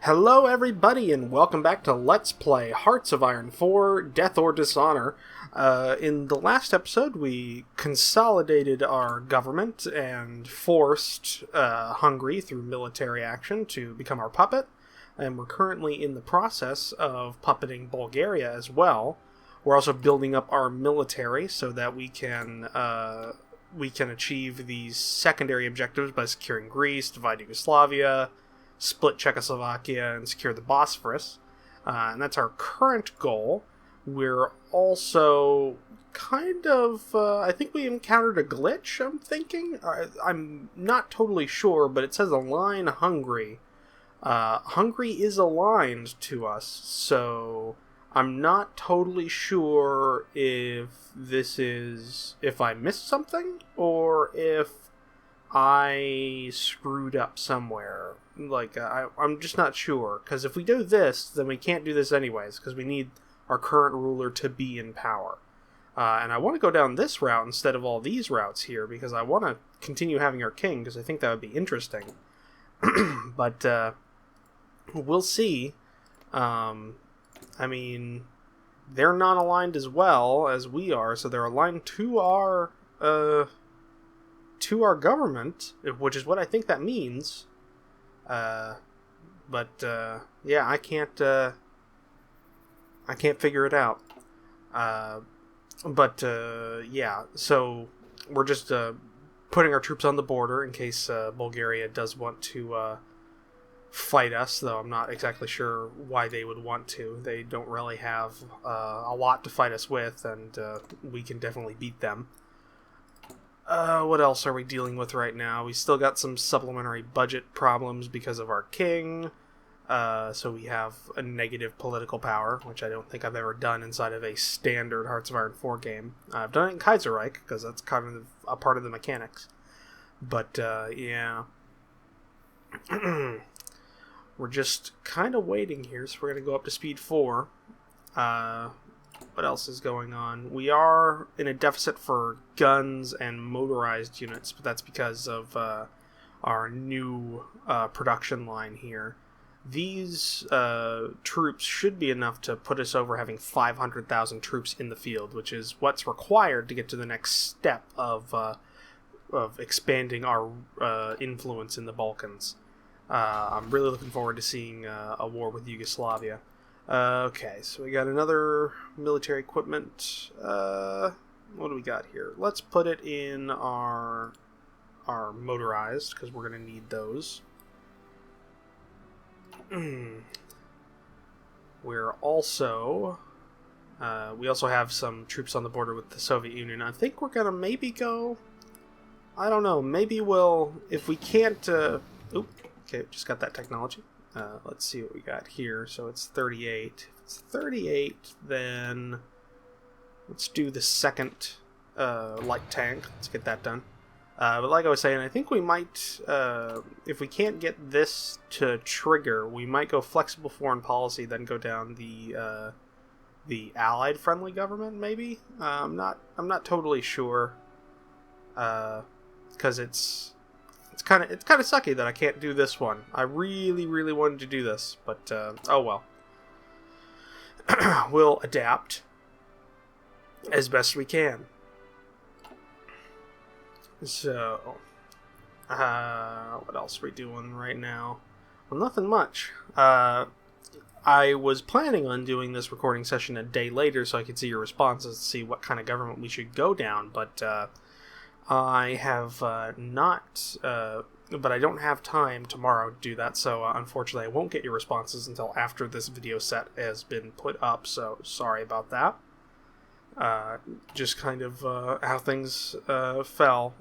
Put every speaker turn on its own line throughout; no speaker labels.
Hello everybody and welcome back to Let's Play Hearts of Iron 4 Death or Dishonor. In the last episode we consolidated our government and forced Hungary through military action to become our puppet, and we're currently in the process of puppeting Bulgaria as well. We're also building up our military so that we can achieve these secondary objectives by securing Greece, divide Yugoslavia, split Czechoslovakia, and secure the Bosphorus. And that's our current goal. We're also kind of... I think we encountered a glitch, I'm thinking. I'm not totally sure, but it says align Hungary. Hungary is aligned to us, so I'm not totally sure if this is... if I missed something, or if I screwed up somewhere. I'm just not sure, because if we do this, then we can't do this anyways, because we need our current ruler to be in power. And I want to go down this route instead of all these routes here, because I want to continue having our king, because I think that would be interesting. But, we'll see. I mean, they're not aligned as well as we are, so they're aligned to our government, which is what I think that means. Yeah, I can't figure it out. Yeah, so we're just putting our troops on the border in case Bulgaria does want to fight us, though I'm not exactly sure why they would want to. They don't really have a lot to fight us with, and we can definitely beat them. What else are we dealing with right now? We still got some supplementary budget problems because of our king. So we have a negative political power, which I don't think I've ever done inside of a standard Hearts of Iron 4 game. I've done it in Kaiserreich, because that's kind of a part of the mechanics. But, yeah. We're just kind of waiting here, so we're going to go up to speed 4. What else is going on? We are in a deficit for guns and motorized units, but that's because of our new production line here. These troops should be enough to put us over having 500,000 troops in the field, which is what's required to get to the next step of expanding our influence in the Balkans. I'm really looking forward to seeing a war with Yugoslavia. Okay, so we got another military equipment. What do we got here? Let's put it in our motorized, because we're going to need those. We're also... we also have some troops on the border with the Soviet Union. I think we're going to maybe go... I don't know, maybe we'll... if we can't... okay, just got that technology. Let's see what we got here. So it's 38. If it's 38, then let's do the second light tank. Let's get that done. But like I was saying, I think we might, if we can't get this to trigger, we might go flexible foreign policy, then go down the allied friendly government. Maybe I'm not totally sure, because it's kind of sucky that I can't do this one. I really, really wanted to do this, but oh well. We'll adapt as best we can. So, what else are we doing right now? Well, nothing much. I was planning on doing this recording session a day later so I could see your responses to see what kind of government we should go down, but I have not, but I don't have time tomorrow to do that, so unfortunately I won't get your responses until after this video set has been put up, so sorry about that. Just kind of how things fell.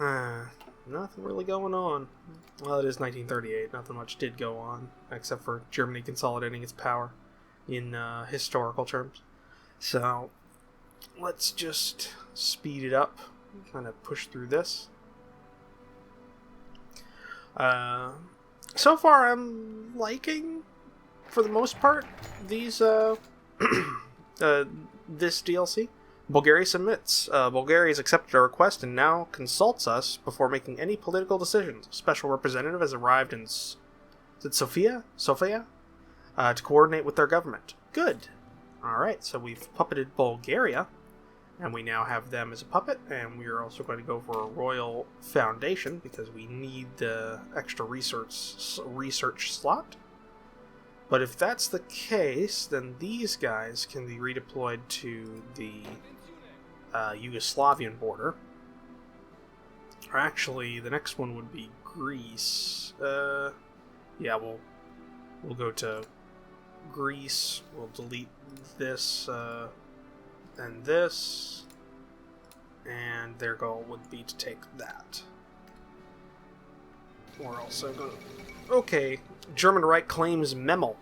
Nothing really going on. Well, it is 1938, nothing much did go on, except for Germany consolidating its power in historical terms. So, let's just speed it up, kind of push through this. So far I'm liking, for the most part, these, this DLC. Bulgaria submits. Bulgaria has accepted our request and now consults us before making any political decisions. A special representative has arrived in Sofia? To coordinate with their government. Good. Alright, so we've puppeted Bulgaria, and we now have them as a puppet, and we are also going to go for a royal foundation, because we need the extra research slot. But if that's the case, then these guys can be redeployed to the Yugoslavian border. Or actually, the next one would be Greece. Yeah, we'll go to Greece. We'll delete this and this, and their goal would be to take that. We're also going to... Okay, German Reich claims Memel.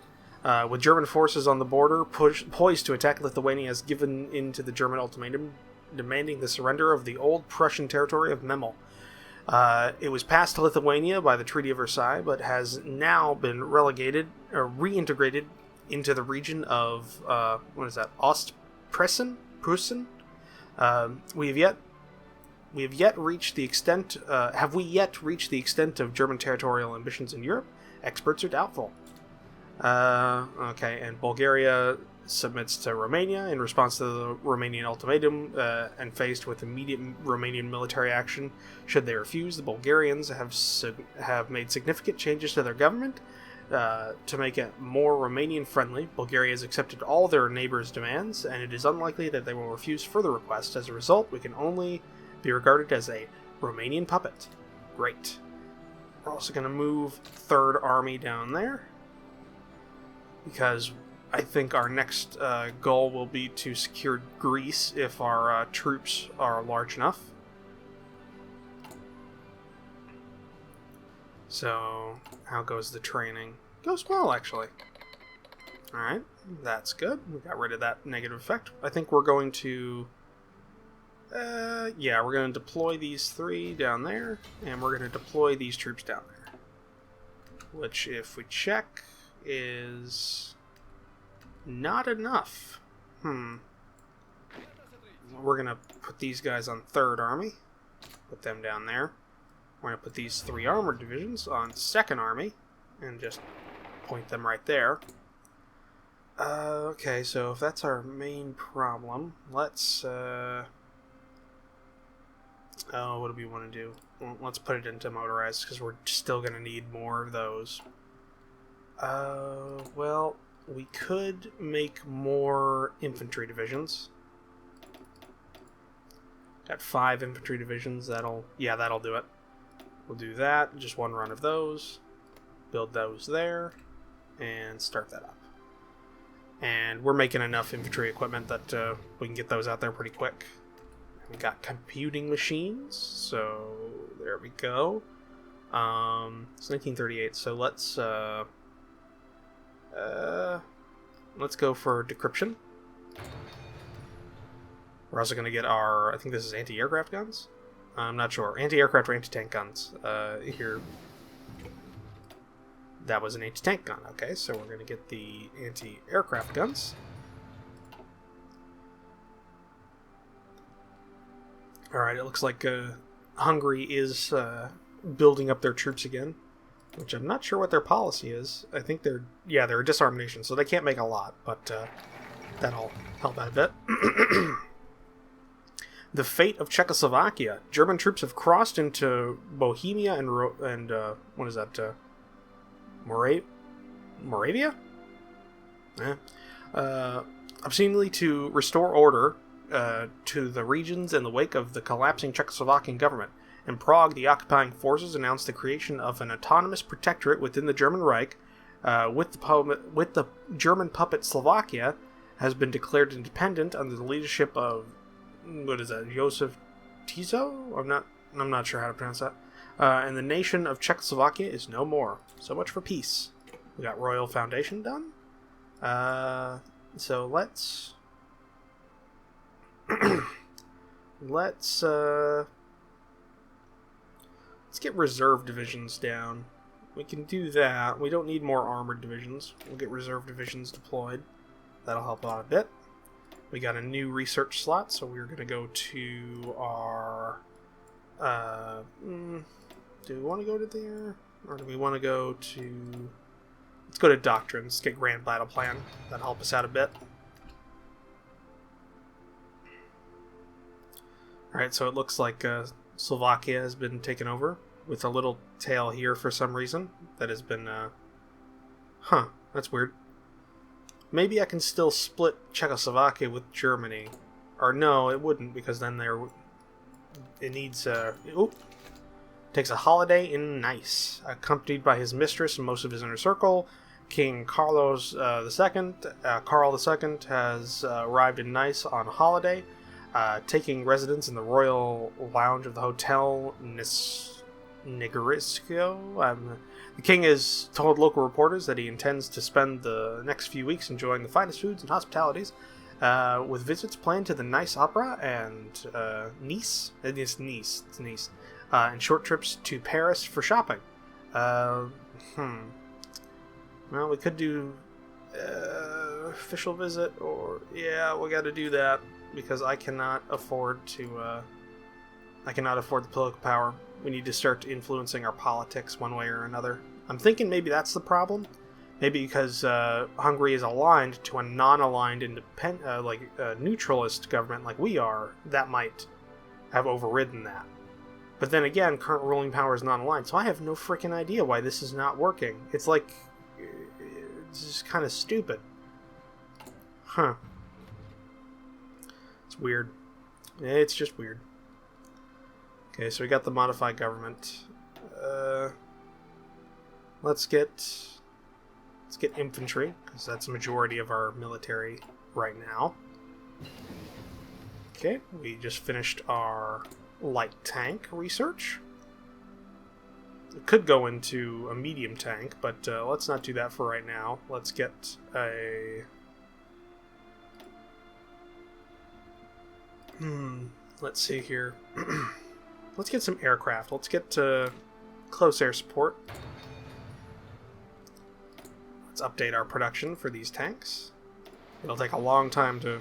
With German forces on the border poised to attack, Lithuania has given in to the German ultimatum, demanding the surrender of the old Prussian territory of Memel. It was passed to Lithuania by the Treaty of Versailles, but has now been relegated or reintegrated into the region of Ostpreußen. We have yet reached the extent. Have we yet reached the extent of German territorial ambitions in Europe? Experts are doubtful. Okay, and Bulgaria submits to Romania in response to the Romanian ultimatum, and faced with immediate Romanian military action should they refuse. The Bulgarians have made significant changes to their government to make it more Romanian-friendly. Bulgaria has accepted all their neighbors' demands, and it is unlikely that they will refuse further requests. As a result, we can only be regarded as a Romanian puppet. Great. We're also going to move 3rd Army down there, because I think our next goal will be to secure Greece if our troops are large enough. So, how goes the training? Goes well, actually. Alright, that's good. We got rid of that negative effect. I think we're going to... yeah, we're going to deploy these 3 down there, and we're going to deploy these troops down there. Which, if we check, is not enough. We're going to put these guys on 3rd Army. Put them down there. We're going to put these 3 armored divisions on 2nd Army, and just point them right there. Okay, so if that's our main problem, let's... what do we want to do? Well, let's put it into motorized, because we're still going to need more of those. Well, we could make more infantry divisions. Got 5 infantry divisions, that'll do it. We'll do that, just 1 run of those, build those there, and start that up. And we're making enough infantry equipment that we can get those out there pretty quick. We got computing machines, so there we go. It's 1938, so let's go for decryption. We're also going to get our, I think this is anti-aircraft guns? I'm not sure. Anti-aircraft or anti-tank guns. Here. That was an anti-tank gun. Okay, so we're going to get the anti-aircraft guns. Alright, it looks like Hungary is building up their troops again, which I'm not sure what their policy is. I think they're a disarmed nation, so they can't make a lot, but that'll help out a bit. The fate of Czechoslovakia. German troops have crossed into Bohemia and what is that? Moravia? Obscenely to restore order to the regions in the wake of the collapsing Czechoslovakian government. In Prague, the occupying forces announced the creation of an autonomous protectorate within the German Reich, with the German puppet Slovakia has been declared independent under the leadership of Joseph Tiso? I'm not sure how to pronounce that. And the nation of Czechoslovakia is no more. So much for peace. We got Royal Foundation done. So let's let's get reserve divisions down. We can do that. We don't need more armored divisions. We'll get reserve divisions deployed. That'll help out a bit. We got a new research slot, so we're going to go to our... do we want to go to there? Or do we want to go to... Let's go to Doctrines, get Grand Battle Plan. That'll help us out a bit. Alright, so it looks like Slovakia has been taken over, with a little tail here for some reason. That has been... Huh, that's weird. Maybe I can still split Czechoslovakia with Germany. Or no, it wouldn't, because then it needs takes a holiday in Nice, accompanied by his mistress and most of his inner circle. King Carlos II. Carl II has arrived in Nice on holiday, taking residence in the royal lounge of the Hotel Nigarisco. The king has told local reporters that he intends to spend the next few weeks enjoying the finest foods and hospitalities, with visits planned to the Nice Opera and Nice. It's Nice. And short trips to Paris for shopping. Well, we could do official visit, or yeah, we got to do that because I cannot afford to. I cannot afford the political power. We need to start influencing our politics one way or another. I'm thinking maybe that's the problem. Maybe because Hungary is aligned to a non-aligned, neutralist government like we are, that might have overridden that. But then again, current ruling power is non-aligned, so I have no freaking idea why this is not working. It's like... It's just kind of stupid. Huh. It's weird. It's just weird. Okay, so we got the modified government. Let's get infantry, because that's the majority of our military right now. Okay, we just finished our light tank research. It could go into a medium tank, but let's not do that for right now. Let's get a... Let's see here. Let's get some aircraft. Let's get close air support. Let's update our production for these tanks. It'll take a long time to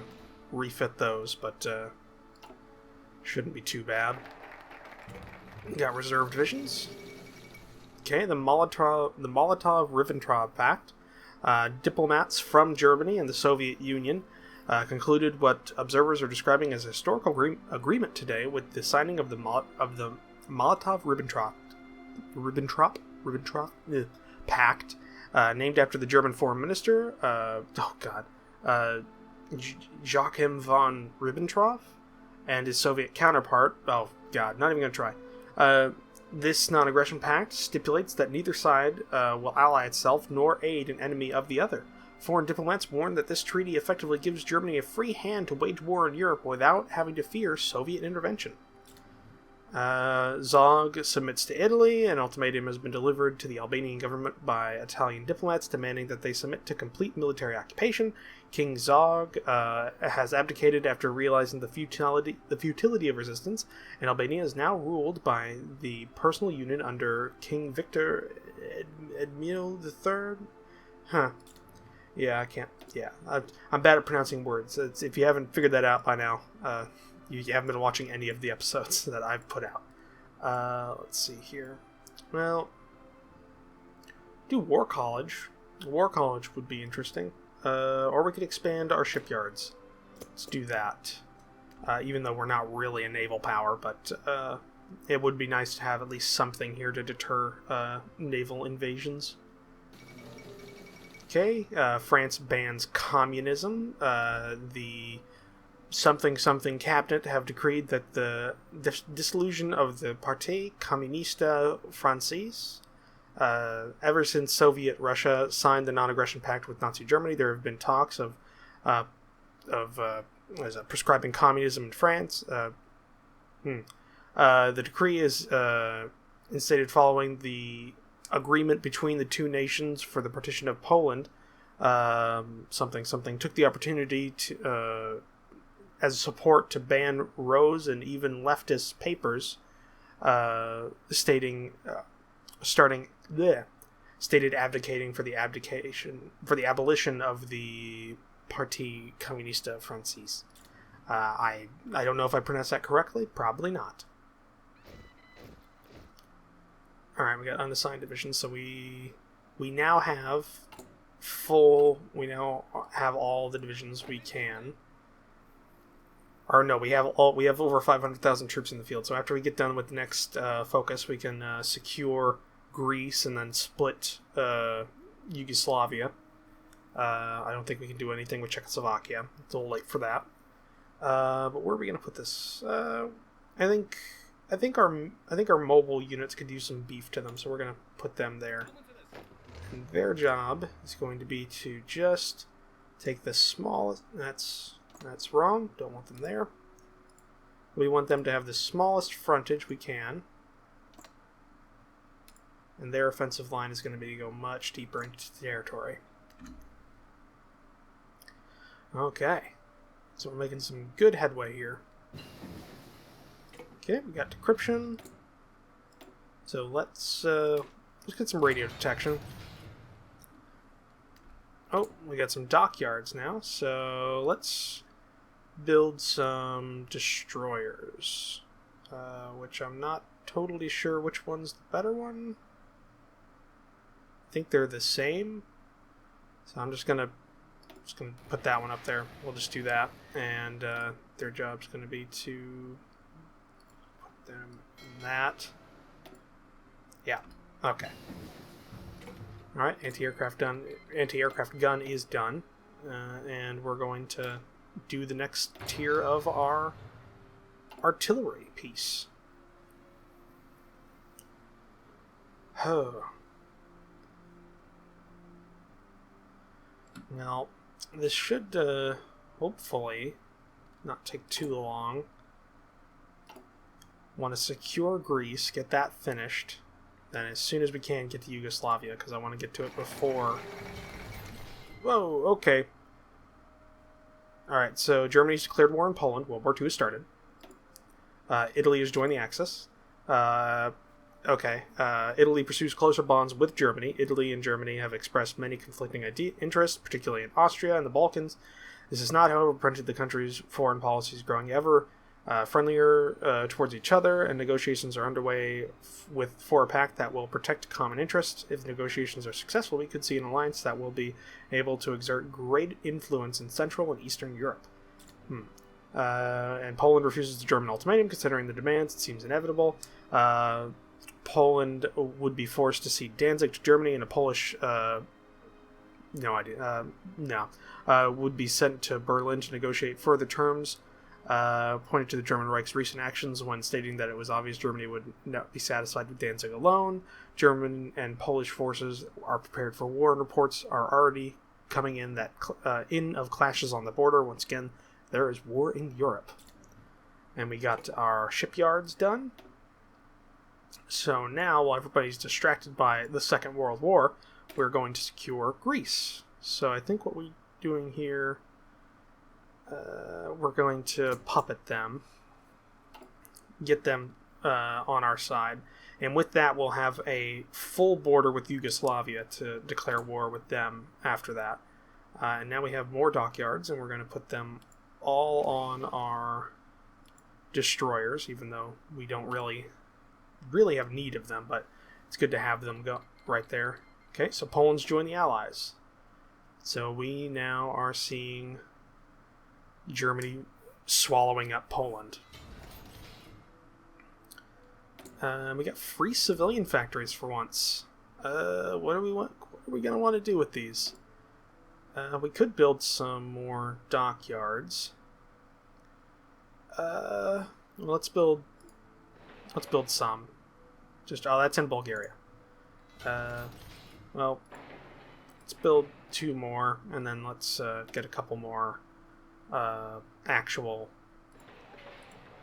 refit those, but shouldn't be too bad. Got reserve divisions. Okay, the Molotov-Ribbentrop Pact. Diplomats from Germany and the Soviet Union concluded what observers are describing as a historical agreement today with the signing of the Molotov-Ribbentrop Pact, named after the German foreign minister, Joachim von Ribbentrop, and his Soviet counterpart. Oh God, not even gonna try. This non-aggression pact stipulates that neither side will ally itself nor aid an enemy of the other. Foreign diplomats warn that this treaty effectively gives Germany a free hand to wage war in Europe without having to fear Soviet intervention. Zog submits to Italy. An ultimatum has been delivered to the Albanian government by Italian diplomats demanding that they submit to complete military occupation. King Zog has abdicated after realizing the futility of resistance, and Albania is now ruled by the personal unit under King Victor Emil III. Huh. Yeah, I can't. Yeah, I'm bad at pronouncing words. If you haven't figured that out by now, you haven't been watching any of the episodes that I've put out. Let's see here. Well, do War College. War College would be interesting. Or we could expand our shipyards. Let's do that. Even though we're not really a naval power, but it would be nice to have at least something here to deter naval invasions. Okay, France bans communism. The something cabinet have decreed that the dissolution of the Parti Communiste Français. Ever since Soviet Russia signed the non-aggression pact with Nazi Germany, there have been talks of prescribing communism in France. The decree is instated following the agreement between the two nations for the partition of Poland. Took the opportunity to as support to ban rose and even leftist papers, stated advocating for the abolition of the Parti Comunista Francés. I don't know if I pronounced that correctly. Probably not. Alright, we got unassigned divisions, so we now have we now have all the divisions we can. Or no, we have over 500,000 troops in the field, so after we get done with the next focus, we can secure Greece and then split Yugoslavia. I don't think we can do anything with Czechoslovakia. It's a little late for that. But where are we going to put this? I think our mobile units could use some beef to them, so we're going to put them there. And their job is going to be to just take the smallest. That's wrong. Don't want them there. We want them to have the smallest frontage we can. And their offensive line is going to be to go much deeper into territory. Okay. So we're making some good headway here. Okay, we got decryption. So let's get some radio detection. Oh, we got some dockyards now, so let's build some destroyers. Which I'm not totally sure which one's the better one. I think they're the same. So I'm just gonna put that one up there. We'll just do that, and their job's gonna be to put them in that. Yeah. Okay. All right. Anti-aircraft gun is done, and we're going to do the next tier of our artillery piece. Oh. Now, this should hopefully not take too long. Want to secure Greece, get that finished. Then as soon as we can, get to Yugoslavia, because I want to get to it before... Whoa, okay. Alright, so Germany's declared war in Poland. World War II has started. Italy has joined the Axis. Italy pursues closer bonds with Germany. Italy and Germany have expressed many conflicting interests, particularly in Austria and the Balkans. This has not, however, prevented the country's foreign policies growing ever friendlier towards each other, and negotiations are underway for a pact that will protect common interests. If negotiations are successful, we could see an alliance that will be able to exert great influence in Central and Eastern Europe. And Poland refuses the German ultimatum. Considering the demands, it seems inevitable. Poland would be forced to cede Danzig to Germany, and a Polish would be sent to Berlin to negotiate further terms. Pointed to the German Reich's recent actions when stating that it was obvious Germany would not be satisfied with Danzig alone. German and Polish forces are prepared for war, and reports are already coming in that of clashes on the border. Once again, there is war in Europe. And we got our shipyards done. So now, while everybody's distracted by the Second World War, we're going to secure Greece. So I think what we're doing here... we're going to puppet them, get them on our side, and with that we'll have a full border with Yugoslavia to declare war with them after that. And now we have more dockyards, and we're going to put them all on our destroyers, even though we don't really have need of them, but it's good to have them go right there. Okay, so Poland's joined the Allies. So we now are seeing Germany swallowing up Poland. We got free civilian factories for once. What do we want? What are we gonna want to do with these? We could build some more dockyards. Let's build some. That's in Bulgaria. Well, let's build 2 more, and then let's get a couple more actual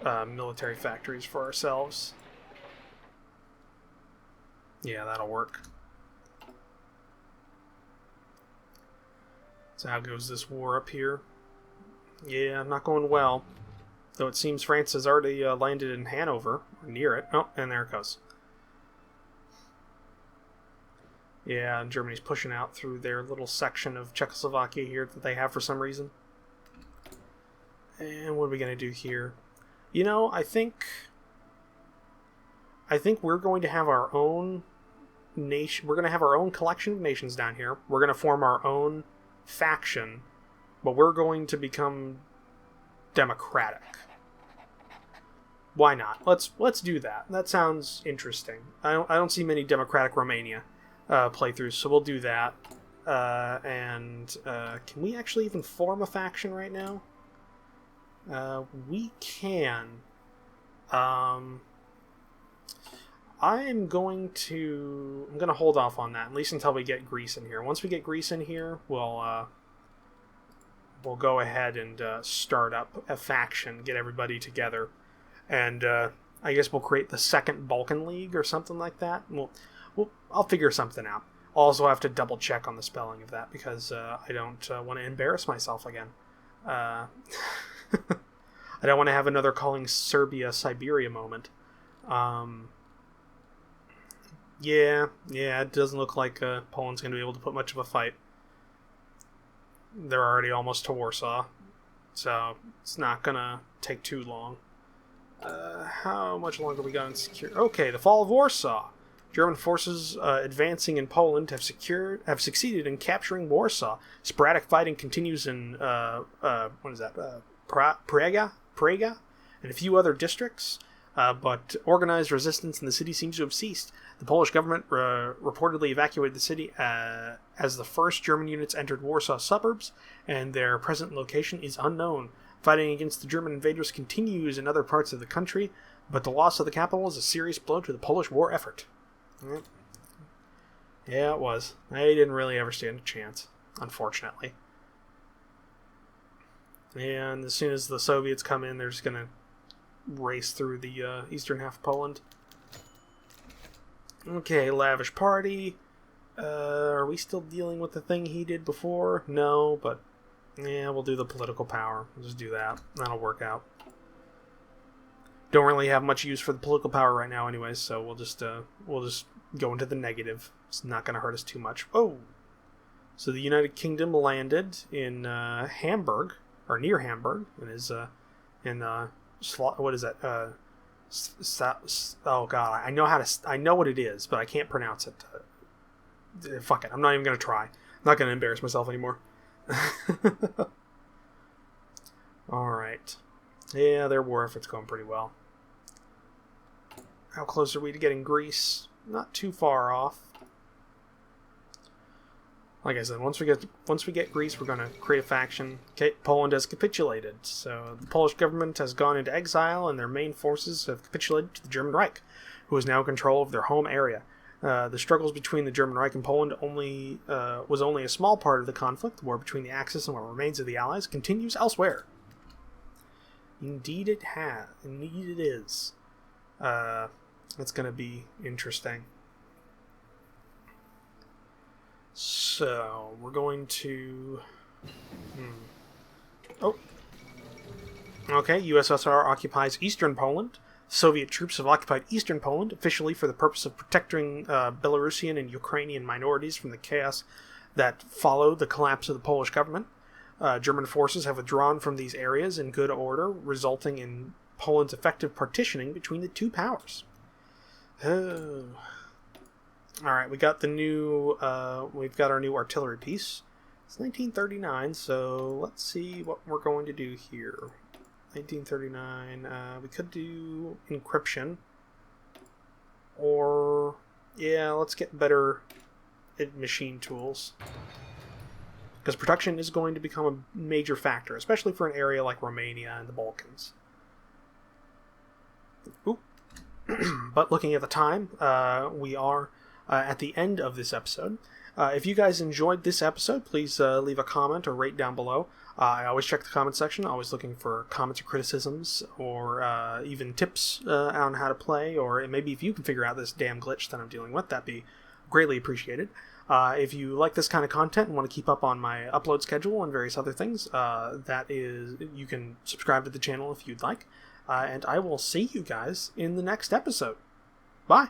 military factories for ourselves. Yeah, that'll work. So how goes this war up here? Yeah, not going well. Though it seems France has already landed in Hanover, or near it. Oh, and there it goes. Yeah, Germany's pushing out through their little section of Czechoslovakia here that they have for some reason. And what are we going to do here? You know, I think we're going to have our own nation. We're going to have our own collection of nations down here. We're going to form our own faction, but we're going to become democratic. Why not? Let's do that. That sounds interesting. I don't see many democratic Romania playthroughs, so we'll do that. Can we actually even form a faction right now? We can. I'm going to hold off on that, at least until we get Greece in here. Once we get Greece in here, we'll go ahead and start up a faction, get everybody together, and I guess we'll create the Second Balkan League or something like that. I'll figure something out. I'll also have to double check on the spelling of that because I don't want to embarrass myself again. I don't want to have another calling Serbia Siberia moment. Yeah, it doesn't look like Poland's going to be able to put much of a fight. They're already almost to Warsaw, so it's not going to take too long. How much longer we got in secure? Okay, the fall of Warsaw. German forces advancing in Poland have succeeded in capturing Warsaw. Sporadic fighting continues in Praga, and a few other districts. But organized resistance in the city seems to have ceased. The Polish government reportedly evacuated the city as the first German units entered Warsaw suburbs, and their present location is unknown. Fighting against the German invaders continues in other parts of the country, but the loss of the capital is a serious blow to the Polish war effort. Yeah, it was. They didn't really ever stand a chance, unfortunately. And as soon as the Soviets come in, they're just going to race through the eastern half of Poland. Okay, lavish party. Are we still dealing with the thing he did before? No, but yeah, we'll do the political power. We'll just do that. That'll work out. Don't really have much use for the political power right now anyways, so we'll just go into the negative. It's not going to hurt us too much. Oh! So the United Kingdom landed in Hamburg, or near Hamburg, and is what is that? Oh god, I know what it is, but I can't pronounce it. Fuck it, I'm not even gonna try. I'm not gonna embarrass myself anymore. All right, yeah, their war effort's going pretty well. How close are we to getting Greece? Not too far off. Like I said, once we get Greece, we're going to create a faction. Okay, Poland has capitulated. So the Polish government has gone into exile, and their main forces have capitulated to the German Reich, who is now in control of their home area. The struggles between the German Reich and Poland was only a small part of the conflict. The war between the Axis and what remains of the Allies continues elsewhere. Indeed it has. Indeed it is. That's going to be interesting. So, we're going to... Oh. Okay, USSR occupies eastern Poland. Soviet troops have occupied eastern Poland, officially for the purpose of protecting Belarusian and Ukrainian minorities from the chaos that followed the collapse of the Polish government. German forces have withdrawn from these areas in good order, resulting in Poland's effective partitioning between the two powers. Oh... Alright, we've got our new artillery piece. It's 1939, so let's see what we're going to do here. 1939, we could do encryption. Or, yeah, let's get better machine tools. Because production is going to become a major factor, especially for an area like Romania and the Balkans. Ooh. But looking at the time, we are... at the end of this episode. If you guys enjoyed this episode, please leave a comment or rate down below. I always check the comment section, always looking for comments or criticisms, or even tips on how to play, or maybe if you can figure out this damn glitch that I'm dealing with, that'd be greatly appreciated. If you like this kind of content and want to keep up on my upload schedule and various other things, you can subscribe to the channel if you'd like. And I will see you guys in the next episode. Bye!